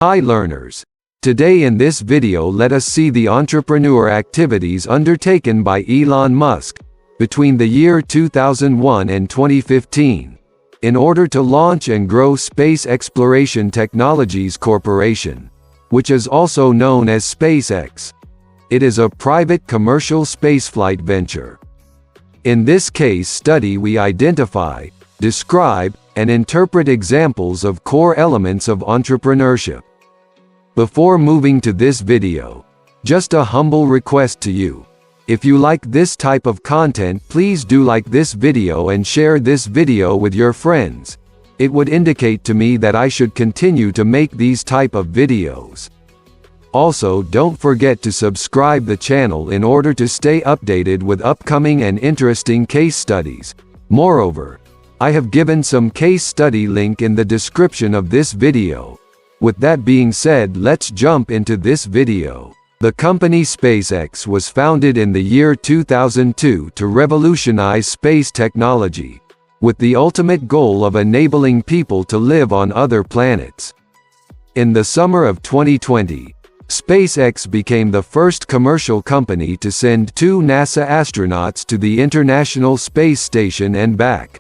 Hi learners. Today in this video let us see the entrepreneur activities undertaken by Elon Musk between the year 2001 and 2015 in order to launch and grow Space Exploration Technologies Corporation, which is also known as SpaceX. It is a private commercial spaceflight venture. In this case study we identify, describe, and interpret examples of core elements of entrepreneurship. Before moving to this video, just a humble request to you. If you like this type of content, please do like this video and share this video with your friends. It would indicate to me that I should continue to make these type of videos. Also, don't forget to subscribe the channel in order to stay updated with upcoming and interesting case studies. Moreover, I have given some case study link in the description of this video. With that being said, let's jump into this video. The company SpaceX was founded in the year 2002 to revolutionize space technology, with the ultimate goal of enabling people to live on other planets. In the summer of 2020, SpaceX became the first commercial company to send 2 NASA astronauts to the International Space Station and back.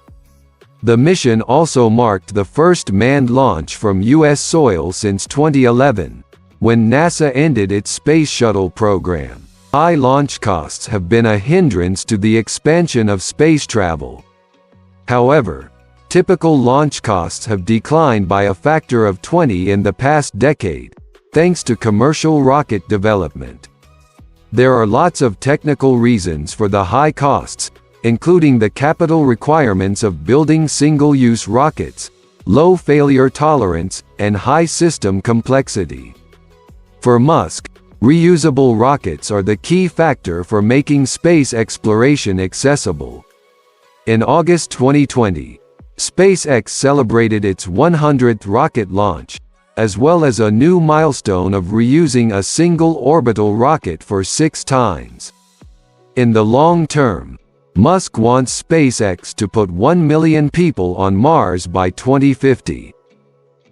The mission also marked the first manned launch from U.S. soil since 2011, when NASA ended its Space Shuttle program. High launch costs have been a hindrance to the expansion of space travel. However, typical launch costs have declined by a factor of 20 in the past decade, thanks to commercial rocket development. There are lots of technical reasons for the high costs, including the capital requirements of building single-use rockets, low failure tolerance, and high system complexity. For Musk, reusable rockets are the key factor for making space exploration accessible. In August 2020, SpaceX celebrated its 100th rocket launch, as well as a new milestone of reusing a single orbital rocket for 6 times. In the long term, Musk wants SpaceX to put 1 million people on Mars by 2050.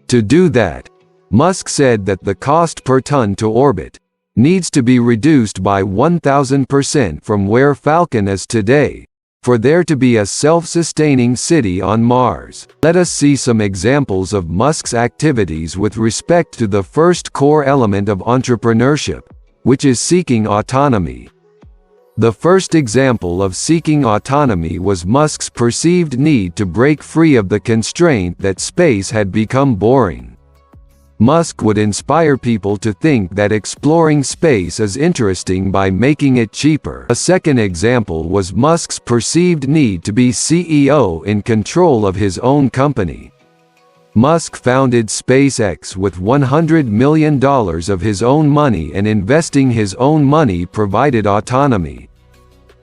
To do that, Musk said that the cost per ton to orbit needs to be reduced by 1,000% from where Falcon is today, for there to be a self-sustaining city on Mars. Let us see some examples of Musk's activities with respect to the first core element of entrepreneurship, which is seeking autonomy. The first example of seeking autonomy was Musk's perceived need to break free of the constraint that space had become boring. Musk would inspire people to think that exploring space is interesting by making it cheaper. A second example was Musk's perceived need to be CEO in control of his own company. Musk founded SpaceX with $100 million of his own money, and investing his own money provided autonomy.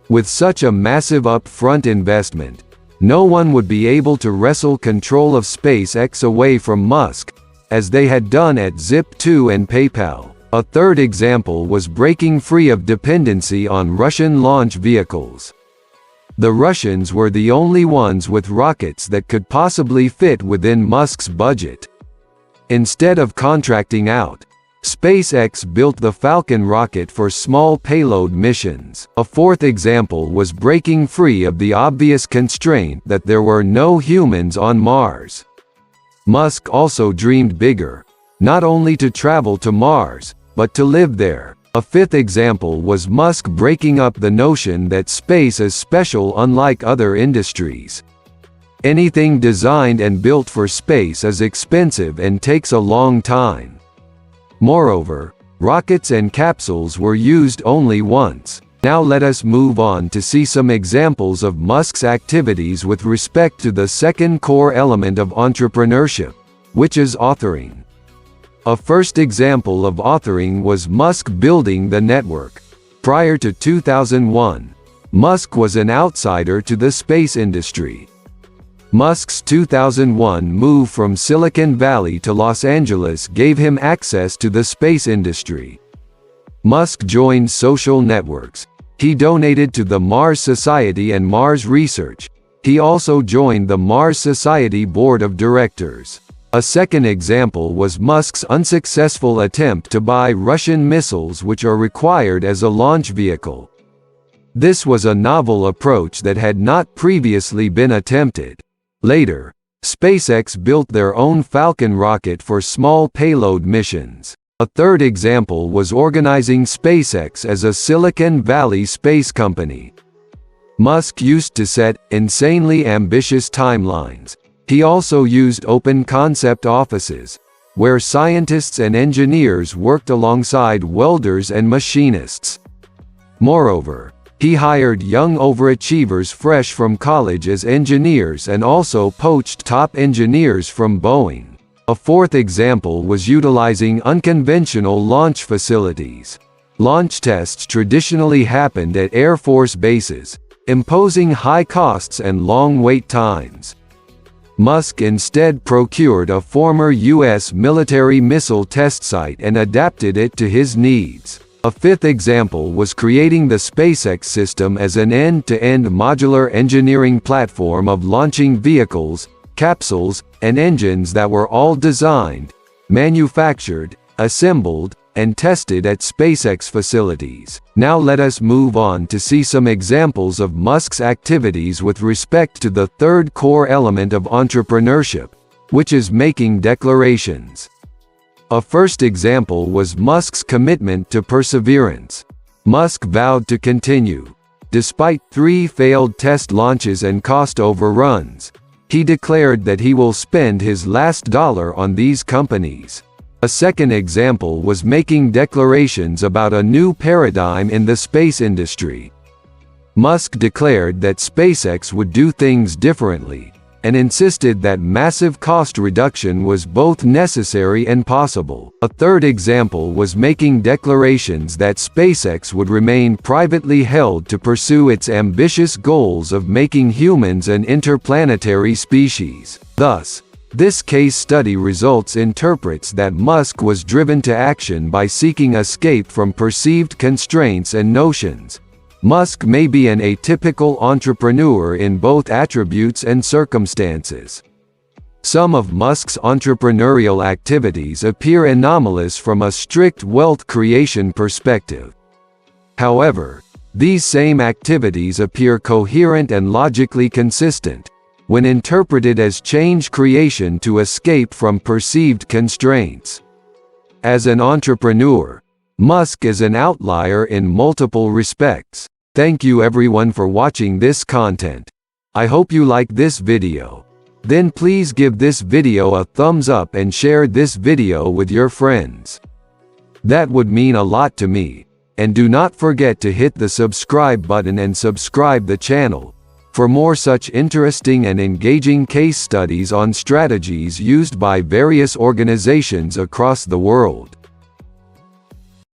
With such a massive upfront investment, no one would be able to wrestle control of SpaceX away from Musk, as they had done at Zip2 and PayPal. A third example was breaking free of dependency on Russian launch vehicles. The Russians were the only ones with rockets that could possibly fit within Musk's budget. Instead of contracting out, SpaceX built the Falcon rocket for small payload missions. A fourth example was breaking free of the obvious constraint that there were no humans on Mars. Musk also dreamed bigger, not only to travel to Mars, but to live there. A fifth example was Musk breaking up the notion that space is special unlike other industries. Anything designed and built for space is expensive and takes a long time. Moreover, rockets and capsules were used only once. Now let us move on to see some examples of Musk's activities with respect to the second core element of entrepreneurship, which is authoring. A first example of authoring was Musk building the network. Prior to 2001, Musk was an outsider to the space industry. Musk's 2001 move from Silicon Valley to Los Angeles gave him access to the space industry. Musk joined social networks. He donated to the Mars Society and Mars Research. He also joined the Mars Society Board of Directors. A second example was Musk's unsuccessful attempt to buy Russian missiles, which are required as a launch vehicle. This was a novel approach that had not previously been attempted. Later, SpaceX built their own Falcon rocket for small payload missions. A third example was organizing SpaceX as a Silicon Valley space company. Musk used to set insanely ambitious timelines. He also used open concept offices, where scientists and engineers worked alongside welders and machinists. Moreover, he hired young overachievers fresh from college as engineers and also poached top engineers from Boeing. A fourth example was utilizing unconventional launch facilities. Launch tests traditionally happened at Air Force bases, imposing high costs and long wait times. Musk instead procured a former U.S. military missile test site and adapted it to his needs. A fifth example was creating the SpaceX system as an end-to-end modular engineering platform of launching vehicles, capsules, and engines that were all designed, manufactured, assembled, and tested at SpaceX facilities. Now let us move on to see some examples of Musk's activities with respect to the third core element of entrepreneurship, which is making declarations. A first example was Musk's commitment to perseverance. Musk vowed to continue. Despite 3 failed test launches and cost overruns, he declared that he will spend his last dollar on these companies. A second example was making declarations about a new paradigm in the space industry. Musk declared that SpaceX would do things differently, and insisted that massive cost reduction was both necessary and possible. A third example was making declarations that SpaceX would remain privately held to pursue its ambitious goals of making humans an interplanetary species. Thus, this case study results interprets that Musk was driven to action by seeking escape from perceived constraints and notions. Musk may be an atypical entrepreneur in both attributes and circumstances. Some of Musk's entrepreneurial activities appear anomalous from a strict wealth creation perspective. However, these same activities appear coherent and logically consistent when interpreted as change creation to escape from perceived constraints. As an entrepreneur, Musk is an outlier in multiple respects. Thank you everyone for watching this content. I hope you like this video. Then please give this video a thumbs up and share this video with your friends. That would mean a lot to me. And do not forget to hit the subscribe button and subscribe the channel for more such interesting and engaging case studies on strategies used by various organizations across the world.